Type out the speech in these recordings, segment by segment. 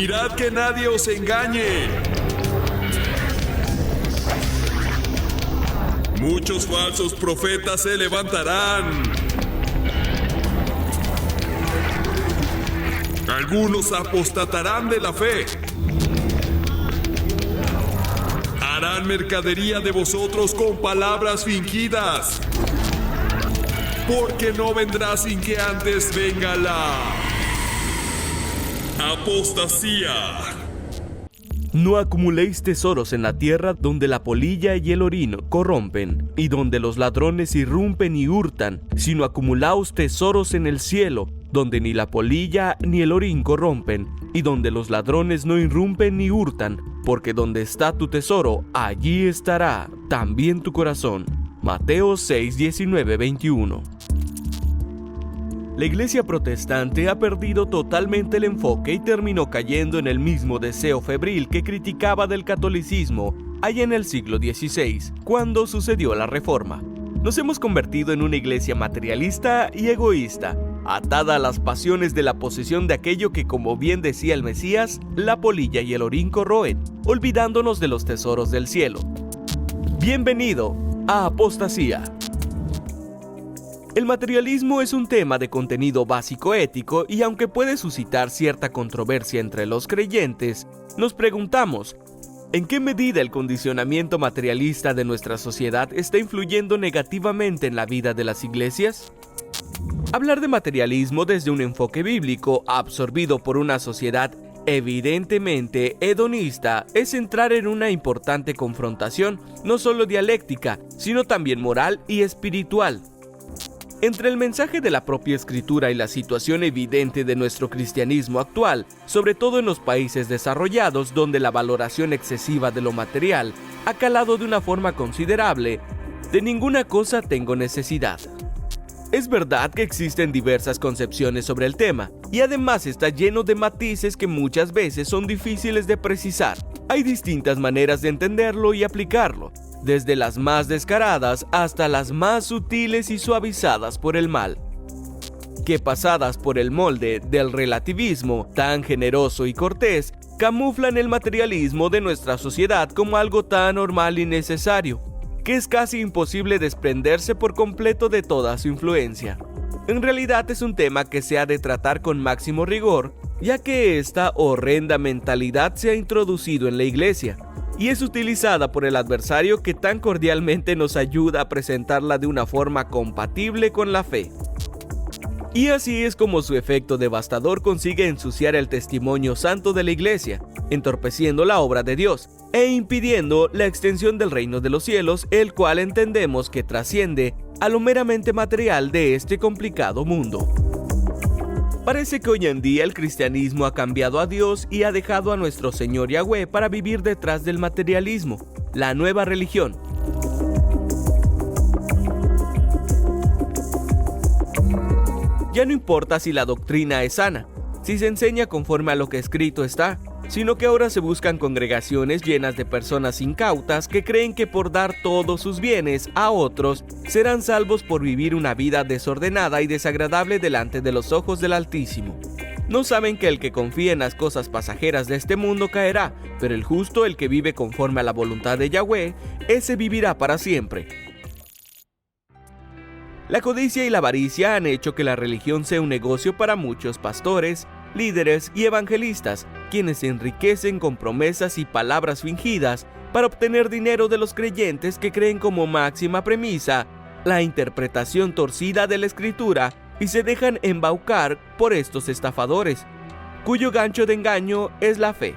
Mirad que nadie os engañe. Muchos falsos profetas se levantarán. Algunos apostatarán de la fe. Harán mercadería de vosotros con palabras fingidas. Porque no vendrá sin que antes venga la apostasía. No acumuléis tesoros en la tierra donde la polilla y el orín corrompen, y donde los ladrones irrumpen y hurtan, sino acumulaos tesoros en el cielo, donde ni la polilla ni el orín corrompen, y donde los ladrones no irrumpen ni hurtan, porque donde está tu tesoro, allí estará también tu corazón. Mateo 6, 19, 21. La iglesia protestante ha perdido totalmente el enfoque y terminó cayendo en el mismo deseo febril que criticaba del catolicismo allá en el siglo XVI, cuando sucedió la Reforma. Nos hemos convertido en una iglesia materialista y egoísta, atada a las pasiones de la posesión de aquello que, como bien decía el Mesías, la polilla y el orín corroen, olvidándonos de los tesoros del cielo. Bienvenido a Apostasía. El materialismo es un tema de contenido básico ético y aunque puede suscitar cierta controversia entre los creyentes, nos preguntamos, ¿en qué medida el condicionamiento materialista de nuestra sociedad está influyendo negativamente en la vida de las iglesias? Hablar de materialismo desde un enfoque bíblico absorbido por una sociedad evidentemente hedonista es entrar en una importante confrontación, no solo dialéctica, sino también moral y espiritual. Entre el mensaje de la propia escritura y la situación evidente de nuestro cristianismo actual, sobre todo en los países desarrollados donde la valoración excesiva de lo material ha calado de una forma considerable, de ninguna cosa tengo necesidad. Es verdad que existen diversas concepciones sobre el tema, y además está lleno de matices que muchas veces son difíciles de precisar. Hay distintas maneras de entenderlo y aplicarlo, desde las más descaradas hasta las más sutiles y suavizadas por el mal, que pasadas por el molde del relativismo tan generoso y cortés, camuflan el materialismo de nuestra sociedad como algo tan normal y necesario, que es casi imposible desprenderse por completo de toda su influencia. En realidad es un tema que se ha de tratar con máximo rigor, ya que esta horrenda mentalidad se ha introducido en la iglesia, y es utilizada por el adversario que tan cordialmente nos ayuda a presentarla de una forma compatible con la fe. Y así es como su efecto devastador consigue ensuciar el testimonio santo de la iglesia, entorpeciendo la obra de Dios e impidiendo la extensión del reino de los cielos, el cual entendemos que trasciende a lo meramente material de este complicado mundo. Parece que hoy en día el cristianismo ha cambiado a Dios y ha dejado a nuestro Señor Yahweh para vivir detrás del materialismo, la nueva religión. Ya no importa si la doctrina es sana, si se enseña conforme a lo que escrito está, sino que ahora se buscan congregaciones llenas de personas incautas que creen que por dar todos sus bienes a otros serán salvos por vivir una vida desordenada y desagradable delante de los ojos del Altísimo. No saben que el que confía en las cosas pasajeras de este mundo caerá, pero el justo, el que vive conforme a la voluntad de Yahweh, ese vivirá para siempre. La codicia y la avaricia han hecho que la religión sea un negocio para muchos pastores, líderes y evangelistas, quienes se enriquecen con promesas y palabras fingidas para obtener dinero de los creyentes que creen como máxima premisa la interpretación torcida de la Escritura y se dejan embaucar por estos estafadores, cuyo gancho de engaño es la fe.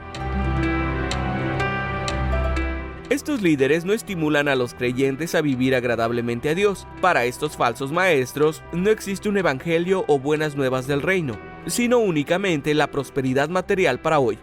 Estos líderes no estimulan a los creyentes a vivir agradablemente a Dios. Para estos falsos maestros no existe un evangelio o buenas nuevas del reino, sino únicamente la prosperidad material para hoy.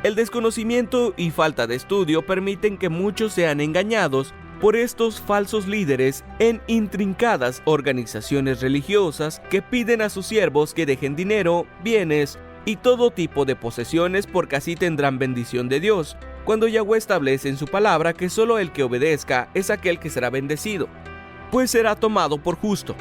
El desconocimiento y falta de estudio permiten que muchos sean engañados por estos falsos líderes en intrincadas organizaciones religiosas que piden a sus siervos que dejen dinero, bienes y todo tipo de posesiones porque así tendrán bendición de Dios, cuando Yahweh establece en su palabra que solo el que obedezca es aquel que será bendecido, pues será tomado por justo.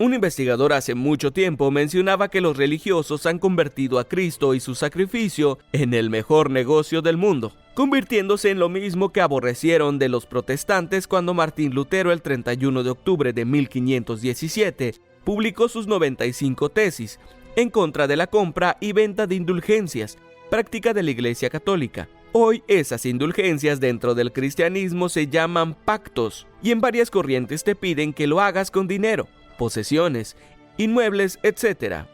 Un investigador hace mucho tiempo mencionaba que los religiosos han convertido a Cristo y su sacrificio en el mejor negocio del mundo, convirtiéndose en lo mismo que aborrecieron de los protestantes cuando Martín Lutero el 31 de octubre de 1517 publicó sus 95 tesis en contra de la compra y venta de indulgencias, práctica de la Iglesia Católica. Hoy esas indulgencias dentro del cristianismo se llaman pactos y en varias corrientes te piden que lo hagas con dinero, posesiones, inmuebles, etc.,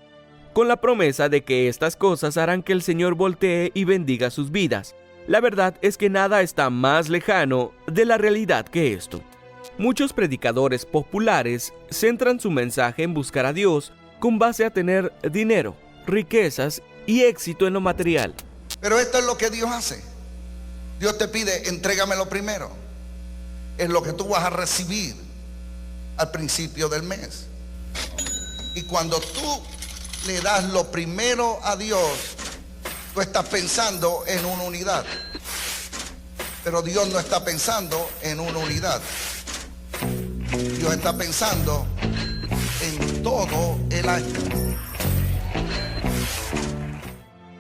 con la promesa de que estas cosas harán que el Señor voltee y bendiga sus vidas. La verdad es que nada está más lejano de la realidad que esto. Muchos predicadores populares centran su mensaje en buscar a Dios con base a tener dinero, riquezas y éxito en lo material. Pero esto es lo que Dios hace. Dios te pide, entrégamelo primero. Es lo que tú vas a recibir al principio del mes. Y cuando tú le das lo primero a Dios, tú estás pensando en una unidad. Pero Dios no está pensando en una unidad. Dios está pensando en todo el año.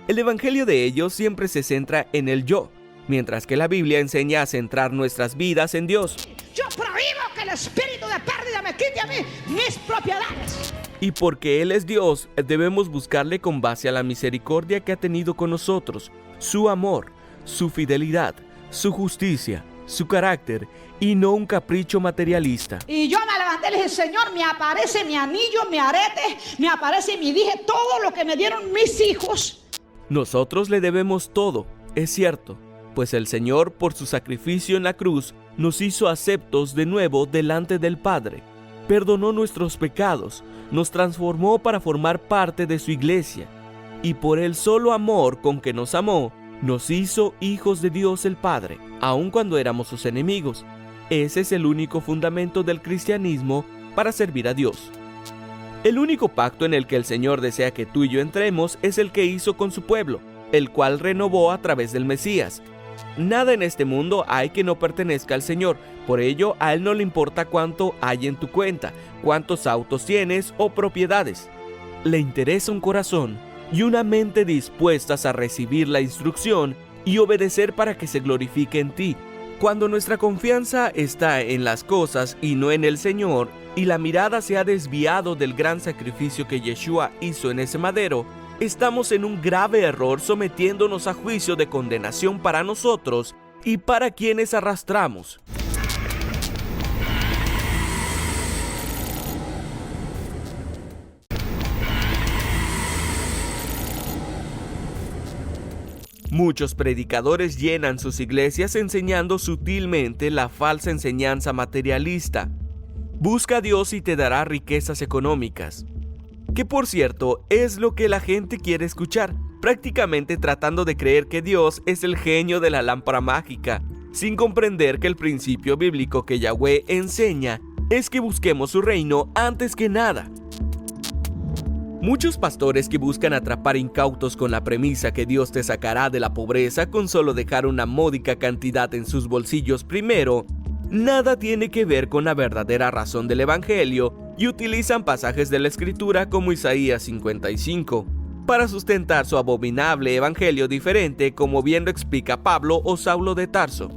El evangelio de ellos siempre se centra en el yo, mientras que la Biblia enseña a centrar nuestras vidas en Dios. Yo prohíbo que el espíritu de pérdida me quite a mí mis propiedades. Y porque Él es Dios, debemos buscarle con base a la misericordia que ha tenido con nosotros, su amor, su fidelidad, su justicia, su carácter y no un capricho materialista. Y yo me levanté y le dije, Señor, me aparece mi anillo, mi arete, me aparece mi dije, todo lo que me dieron mis hijos. Nosotros le debemos todo, es cierto, pues el Señor, por su sacrificio en la cruz, nos hizo aceptos de nuevo delante del Padre, perdonó nuestros pecados, nos transformó para formar parte de su iglesia, y por el solo amor con que nos amó, nos hizo hijos de Dios el Padre, aun cuando éramos sus enemigos. Ese es el único fundamento del cristianismo para servir a Dios. El único pacto en el que el Señor desea que tú y yo entremos es el que hizo con su pueblo, el cual renovó a través del Mesías. Nada en este mundo hay que no pertenezca al Señor, por ello a Él no le importa cuánto hay en tu cuenta, cuántos autos tienes o propiedades. Le interesa un corazón y una mente dispuestas a recibir la instrucción y obedecer para que se glorifique en ti. Cuando nuestra confianza está en las cosas y no en el Señor, y la mirada se ha desviado del gran sacrificio que Yeshua hizo en ese madero, estamos en un grave error sometiéndonos a juicio de condenación para nosotros y para quienes arrastramos. Muchos predicadores llenan sus iglesias enseñando sutilmente la falsa enseñanza materialista. Busca a Dios y te dará riquezas económicas. Que por cierto, es lo que la gente quiere escuchar, prácticamente tratando de creer que Dios es el genio de la lámpara mágica, sin comprender que el principio bíblico que Yahweh enseña es que busquemos su reino antes que nada. Muchos pastores que buscan atrapar incautos con la premisa que Dios te sacará de la pobreza con solo dejar una módica cantidad en sus bolsillos primero, nada tiene que ver con la verdadera razón del Evangelio y utilizan pasajes de la Escritura como Isaías 55 para sustentar su abominable evangelio diferente, como bien lo explica Pablo o Saulo de Tarso.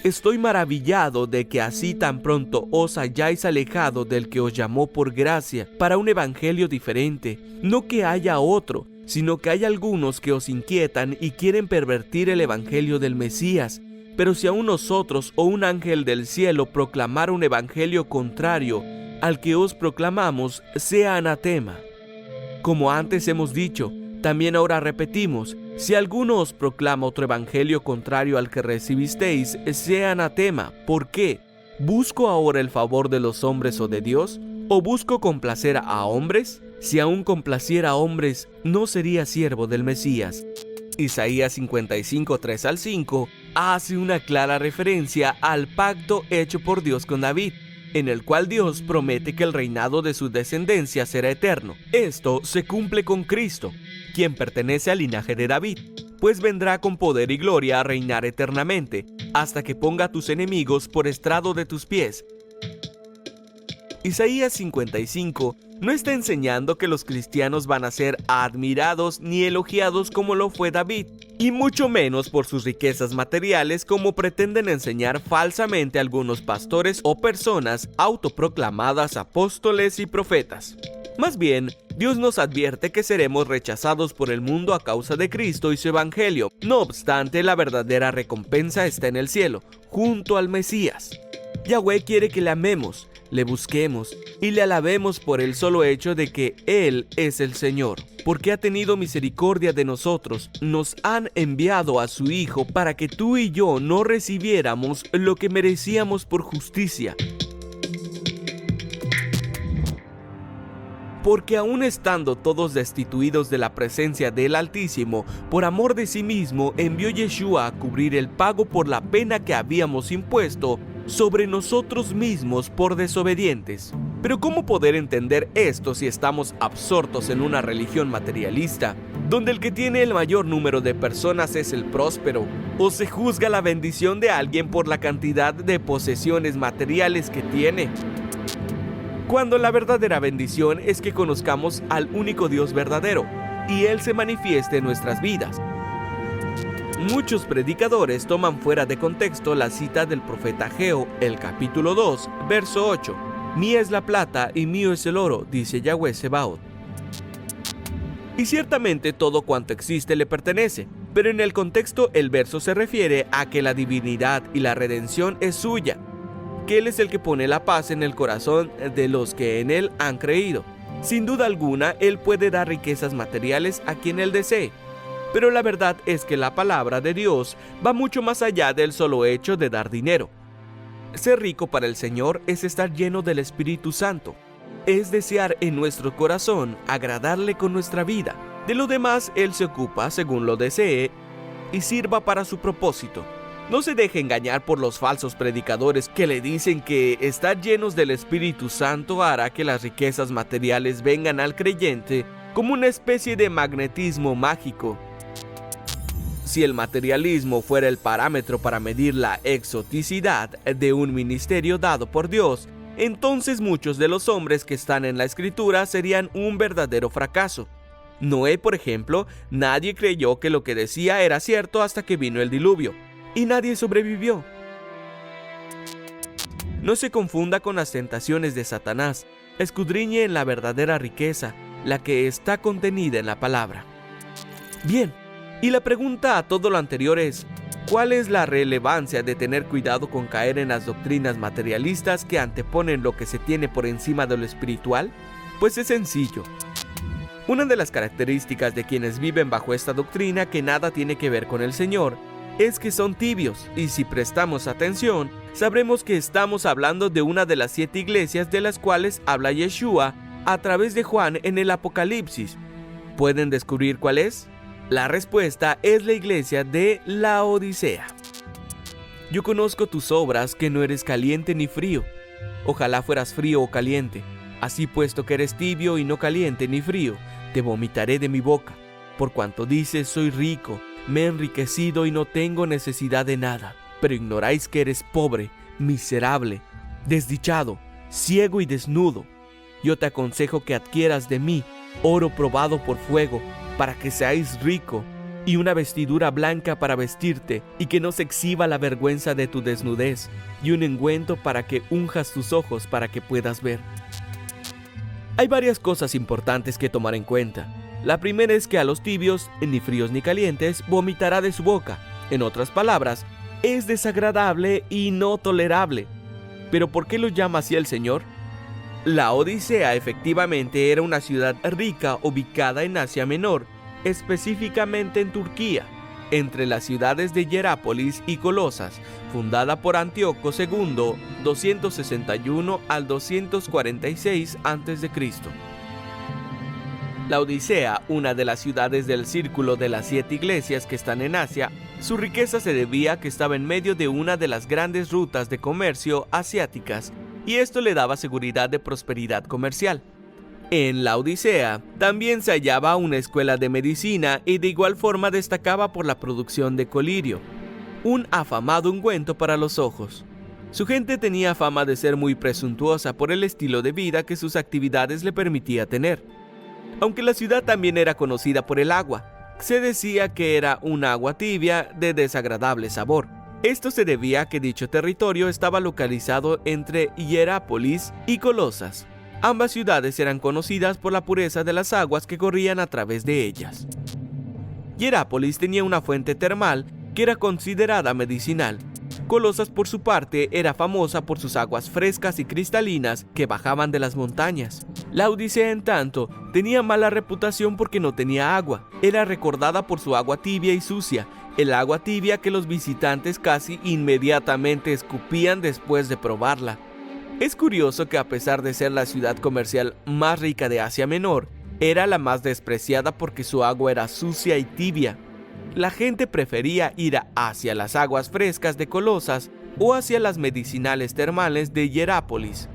Estoy maravillado de que así tan pronto os hayáis alejado del que os llamó por gracia para un evangelio diferente, no que haya otro, sino que hay algunos que os inquietan y quieren pervertir el evangelio del Mesías. Pero si aún nosotros o un ángel del cielo proclamara un evangelio contrario al que os proclamamos, sea anatema. Como antes hemos dicho, también ahora repetimos, si alguno os proclama otro evangelio contrario al que recibisteis, sea anatema. ¿Por qué? ¿Busco ahora el favor de los hombres o de Dios? ¿O busco complacer a hombres? Si aún complaciera a hombres, no sería siervo del Mesías. Isaías 55, 3 al 5 hace una clara referencia al pacto hecho por Dios con David, en el cual Dios promete que el reinado de su descendencia será eterno. Esto se cumple con Cristo, quien pertenece al linaje de David, pues vendrá con poder y gloria a reinar eternamente, hasta que ponga a tus enemigos por estrado de tus pies. Isaías 55 no está enseñando que los cristianos van a ser admirados ni elogiados como lo fue David, y mucho menos por sus riquezas materiales como pretenden enseñar falsamente algunos pastores o personas autoproclamadas apóstoles y profetas. Más bien, Dios nos advierte que seremos rechazados por el mundo a causa de Cristo y su evangelio. No obstante, la verdadera recompensa está en el cielo, junto al Mesías. Yahweh quiere que le amemos, le busquemos y le alabemos por el solo hecho de que Él es el Señor, porque ha tenido misericordia de nosotros. Nos han enviado a su Hijo para que tú y yo no recibiéramos lo que merecíamos por justicia. Porque aun estando todos destituidos de la presencia del Altísimo, por amor de sí mismo envió Yeshua a cubrir el pago por la pena que habíamos impuesto sobre nosotros mismos por desobedientes. Pero ¿cómo poder entender esto si estamos absortos en una religión materialista, donde el que tiene el mayor número de personas es el próspero, o se juzga la bendición de alguien por la cantidad de posesiones materiales que tiene? Cuando la verdadera bendición es que conozcamos al único Dios verdadero, y Él se manifieste en nuestras vidas. Muchos predicadores toman fuera de contexto la cita del profeta Ageo, el capítulo 2, verso 8. Mía es la plata y mío es el oro, dice Yahweh Sebaot. Y ciertamente todo cuanto existe le pertenece, pero en el contexto el verso se refiere a que la divinidad y la redención es suya, que Él es el que pone la paz en el corazón de los que en Él han creído. Sin duda alguna, Él puede dar riquezas materiales a quien Él desee, pero la verdad es que la palabra de Dios va mucho más allá del solo hecho de dar dinero. Ser rico para el Señor es estar lleno del Espíritu Santo, es desear en nuestro corazón agradarle con nuestra vida. De lo demás, Él se ocupa según lo desee y sirva para su propósito. No se deje engañar por los falsos predicadores que le dicen que estar llenos del Espíritu Santo hará que las riquezas materiales vengan al creyente como una especie de magnetismo mágico. Si el materialismo fuera el parámetro para medir la exoticidad de un ministerio dado por Dios, entonces muchos de los hombres que están en la Escritura serían un verdadero fracaso. Noé, por ejemplo, nadie creyó que lo que decía era cierto hasta que vino el diluvio. Y nadie sobrevivió. No se confunda con las tentaciones de Satanás. Escudriñe en la verdadera riqueza, la que está contenida en la palabra. Bien, y la pregunta a todo lo anterior es, ¿cuál es la relevancia de tener cuidado con caer en las doctrinas materialistas que anteponen lo que se tiene por encima de lo espiritual? Pues es sencillo. Una de las características de quienes viven bajo esta doctrina que nada tiene que ver con el Señor es que son tibios, y si prestamos atención, sabremos que estamos hablando de una de las 7 iglesias de las cuales habla Yeshua a través de Juan en el Apocalipsis. ¿Pueden descubrir cuál es? La respuesta es la iglesia de Laodicea. Yo conozco tus obras, que no eres caliente ni frío. Ojalá fueras frío o caliente. Así, puesto que eres tibio y no caliente ni frío, te vomitaré de mi boca. Por cuanto dices, soy rico, me he enriquecido y no tengo necesidad de nada, pero ignoráis que eres pobre, miserable, desdichado, ciego y desnudo. Yo te aconsejo que adquieras de mí oro probado por fuego, para que seáis rico, y una vestidura blanca para vestirte, y que no se exhiba la vergüenza de tu desnudez, y un ungüento para que unjas tus ojos para que puedas ver. Hay varias cosas importantes que tomar en cuenta. La primera es que a los tibios, ni fríos ni calientes, vomitará de su boca. En otras palabras, es desagradable y no tolerable. ¿Pero por qué lo llama así el Señor? Laodicea efectivamente era una ciudad rica ubicada en Asia Menor, específicamente en Turquía, entre las ciudades de Hierápolis y Colosas, fundada por Antíoco II, 261 al 246 a.C. Laodicea, una de las ciudades del círculo de las 7 iglesias que están en Asia, su riqueza se debía a que estaba en medio de una de las grandes rutas de comercio asiáticas, y esto le daba seguridad de prosperidad comercial. En Laodicea también se hallaba una escuela de medicina y de igual forma destacaba por la producción de colirio, un afamado ungüento para los ojos. Su gente tenía fama de ser muy presuntuosa por el estilo de vida que sus actividades le permitía tener. Aunque la ciudad también era conocida por el agua, se decía que era un agua tibia de desagradable sabor. Esto se debía a que dicho territorio estaba localizado entre Hierápolis y Colosas. Ambas ciudades eran conocidas por la pureza de las aguas que corrían a través de ellas. Hierápolis tenía una fuente termal que era considerada medicinal. Colosas, por su parte, era famosa por sus aguas frescas y cristalinas que bajaban de las montañas. La Odisea, en tanto, tenía mala reputación porque no tenía agua. Era recordada por su agua tibia y sucia, el agua tibia que los visitantes casi inmediatamente escupían después de probarla. Es curioso que, a pesar de ser la ciudad comercial más rica de Asia Menor, era la más despreciada porque su agua era sucia y tibia. La gente prefería ir hacia las aguas frescas de Colosas o hacia las medicinales termales de Hierápolis.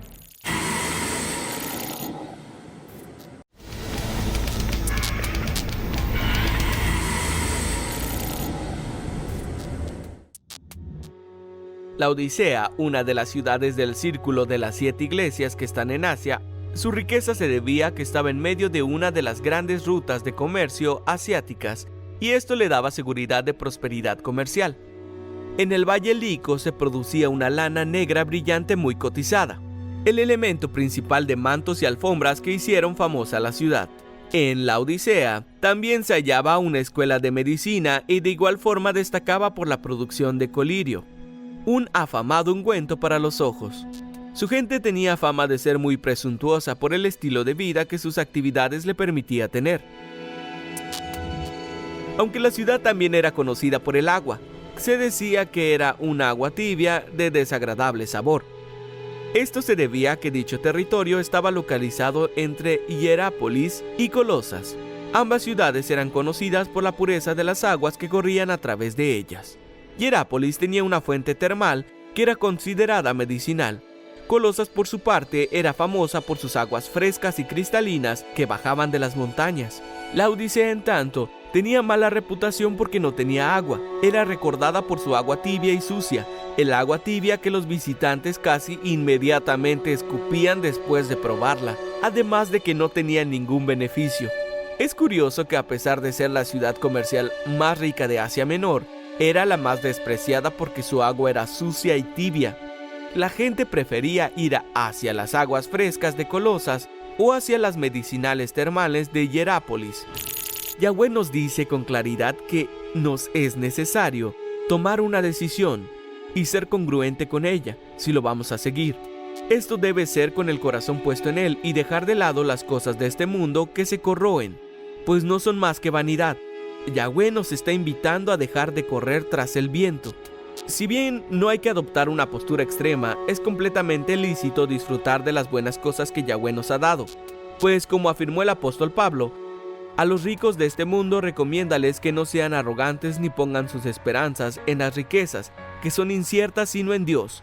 La Odisea, una de las ciudades del círculo de las 7 iglesias que están en Asia, su riqueza se debía a que estaba en medio de una de las grandes rutas de comercio asiáticas, y esto le daba seguridad de prosperidad comercial. En el Valle Lico se producía una lana negra brillante muy cotizada, el elemento principal de mantos y alfombras que hicieron famosa la ciudad. En la Odisea también se hallaba una escuela de medicina y de igual forma destacaba por la producción de colirio, un afamado ungüento para los ojos. Su gente tenía fama de ser muy presuntuosa por el estilo de vida que sus actividades le permitía tener. Aunque la ciudad también era conocida por el agua, se decía que era un agua tibia de desagradable sabor. Esto se debía a que dicho territorio estaba localizado entre Hierápolis y Colosas. Ambas ciudades eran conocidas por la pureza de las aguas que corrían a través de ellas. Hierápolis tenía una fuente termal que era considerada medicinal. Colosas, por su parte, era famosa por sus aguas frescas y cristalinas que bajaban de las montañas. La Odisea, en tanto, tenía mala reputación porque no tenía agua. Era recordada por su agua tibia y sucia, el agua tibia que los visitantes casi inmediatamente escupían después de probarla, además de que no tenía ningún beneficio. Es curioso que, a pesar de ser la ciudad comercial más rica de Asia Menor, era la más despreciada porque su agua era sucia y tibia. La gente prefería ir hacia las aguas frescas de Colosas o hacia las medicinales termales de Hierápolis. Yahweh nos dice con claridad que nos es necesario tomar una decisión y ser congruente con ella si lo vamos a seguir. Esto debe ser con el corazón puesto en él y dejar de lado las cosas de este mundo que se corroen, pues no son más que vanidad. Yahweh nos está invitando a dejar de correr tras el viento. Si bien no hay que adoptar una postura extrema, es completamente lícito disfrutar de las buenas cosas que Yahweh nos ha dado, pues como afirmó el apóstol Pablo, a los ricos de este mundo recomiéndales que no sean arrogantes ni pongan sus esperanzas en las riquezas, que son inciertas, sino en Dios,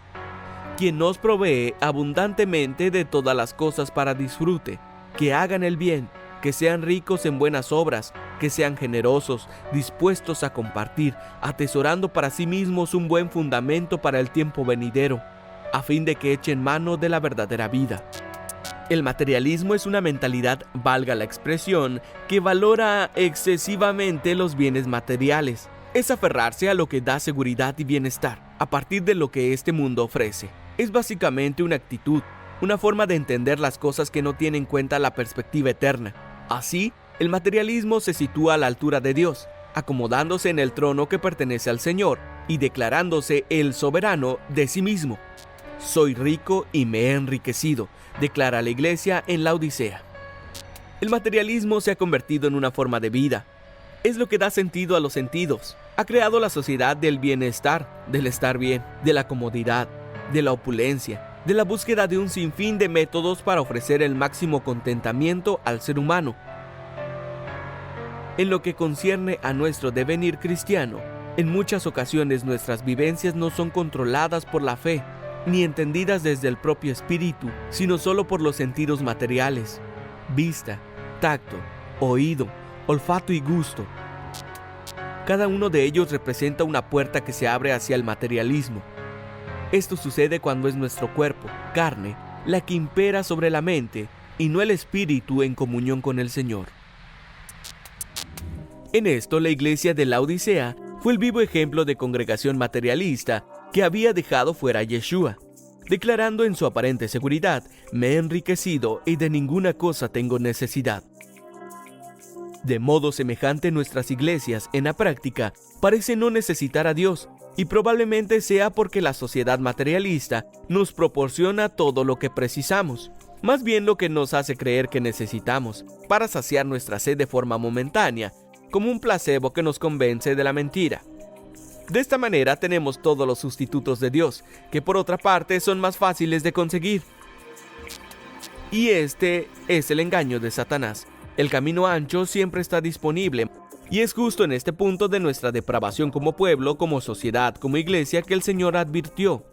quien nos provee abundantemente de todas las cosas para disfrute, que hagan el bien, que sean ricos en buenas obras, que sean generosos, dispuestos a compartir, atesorando para sí mismos un buen fundamento para el tiempo venidero, a fin de que echen mano de la verdadera vida. El materialismo es una mentalidad, valga la expresión, que valora excesivamente los bienes materiales. Es aferrarse a lo que da seguridad y bienestar, a partir de lo que este mundo ofrece. Es básicamente una actitud, una forma de entender las cosas que no tiene en cuenta la perspectiva eterna. Así, el materialismo se sitúa a la altura de Dios, acomodándose en el trono que pertenece al Señor y declarándose el soberano de sí mismo. Soy rico y me he enriquecido, declara la iglesia en la Odisea. El materialismo se ha convertido en una forma de vida. Es lo que da sentido a los sentidos. Ha creado la sociedad del bienestar, del estar bien, de la comodidad, de la opulencia, de la búsqueda de un sinfín de métodos para ofrecer el máximo contentamiento al ser humano. En lo que concierne a nuestro devenir cristiano, en muchas ocasiones nuestras vivencias no son controladas por la fe, ni entendidas desde el propio espíritu, sino solo por los sentidos materiales: vista, tacto, oído, olfato y gusto. Cada uno de ellos representa una puerta que se abre hacia el materialismo. Esto sucede cuando es nuestro cuerpo, carne, la que impera sobre la mente y no el espíritu en comunión con el Señor. En esto, la iglesia de la Odisea fue el vivo ejemplo de congregación materialista que había dejado fuera a Yeshua, declarando en su aparente seguridad: me he enriquecido y de ninguna cosa tengo necesidad. De modo semejante, nuestras iglesias, en la práctica, parecen no necesitar a Dios, y probablemente sea porque la sociedad materialista nos proporciona todo lo que precisamos, más bien lo que nos hace creer que necesitamos, para saciar nuestra sed de forma momentánea, como un placebo que nos convence de la mentira. De esta manera tenemos todos los sustitutos de Dios, que por otra parte son más fáciles de conseguir. Y este es el engaño de Satanás. El camino ancho siempre está disponible, y es justo en este punto de nuestra depravación como pueblo, como sociedad, como iglesia, que el Señor advirtió.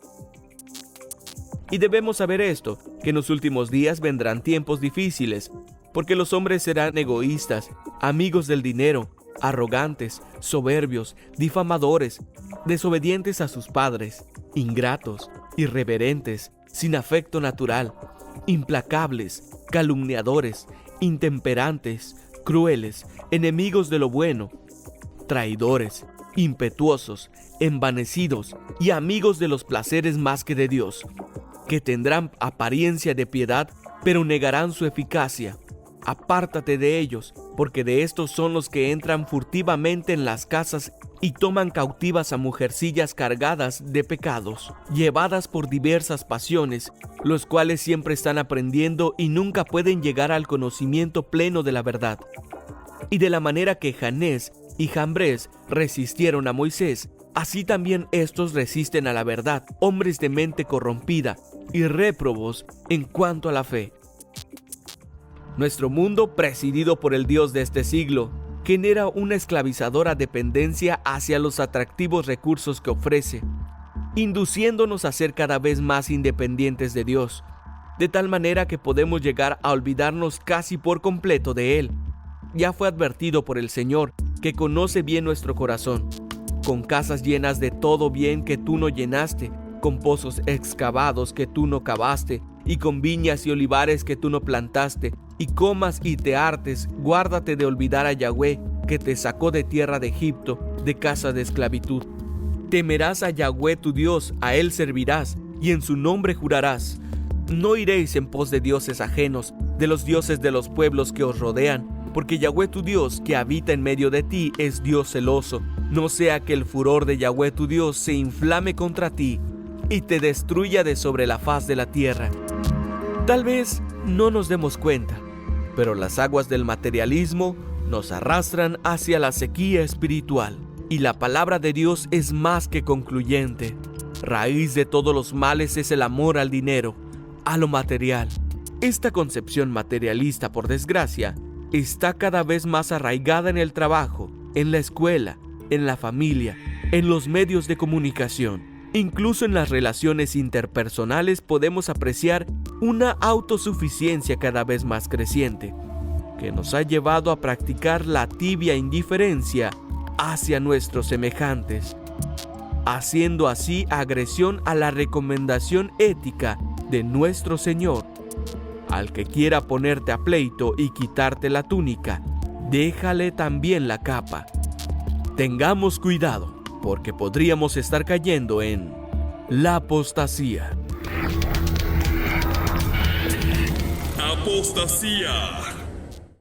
Y debemos saber esto, que en los últimos días vendrán tiempos difíciles, porque los hombres serán egoístas, amigos del dinero, arrogantes, soberbios, difamadores, desobedientes a sus padres, ingratos, irreverentes, sin afecto natural, implacables, calumniadores, intemperantes, crueles, enemigos de lo bueno, traidores, impetuosos, envanecidos y amigos de los placeres más que de Dios, que tendrán apariencia de piedad, pero negarán su eficacia. Apártate de ellos, porque de estos son los que entran furtivamente en las casas y toman cautivas a mujercillas cargadas de pecados, llevadas por diversas pasiones, los cuales siempre están aprendiendo y nunca pueden llegar al conocimiento pleno de la verdad. Y de la manera que Janés y Jambres resistieron a Moisés, así también estos resisten a la verdad, hombres de mente corrompida y réprobos en cuanto a la fe. Nuestro mundo, presidido por el Dios de este siglo, genera una esclavizadora dependencia hacia los atractivos recursos que ofrece, induciéndonos a ser cada vez más independientes de Dios, de tal manera que podemos llegar a olvidarnos casi por completo de Él. Ya fue advertido por el Señor, que conoce bien nuestro corazón, con casas llenas de todo bien que tú no llenaste, con pozos excavados que tú no cavaste, y con viñas y olivares que tú no plantaste, y comas y te hartes, guárdate de olvidar a Yahweh, que te sacó de tierra de Egipto, de casa de esclavitud. Temerás a Yahweh tu Dios, a Él servirás, y en su nombre jurarás. No iréis en pos de dioses ajenos, de los dioses de los pueblos que os rodean, porque Yahweh tu Dios, que habita en medio de ti, es Dios celoso. No sea que el furor de Yahweh tu Dios se inflame contra ti, y te destruya de sobre la faz de la tierra. Tal vez no nos demos cuenta, pero las aguas del materialismo nos arrastran hacia la sequía espiritual, y la palabra de Dios es más que concluyente. Raíz de todos los males es el amor al dinero, a lo material. Esta concepción materialista, por desgracia, está cada vez más arraigada en el trabajo, en la escuela, en la familia, en los medios de comunicación. Incluso en las relaciones interpersonales podemos apreciar una autosuficiencia cada vez más creciente, que nos ha llevado a practicar la tibia indiferencia hacia nuestros semejantes, haciendo así agresión a la recomendación ética de nuestro Señor. Al que quiera ponerte a pleito y quitarte la túnica, déjale también la capa. Tengamos cuidado, porque podríamos estar cayendo en la apostasía. Apostasía.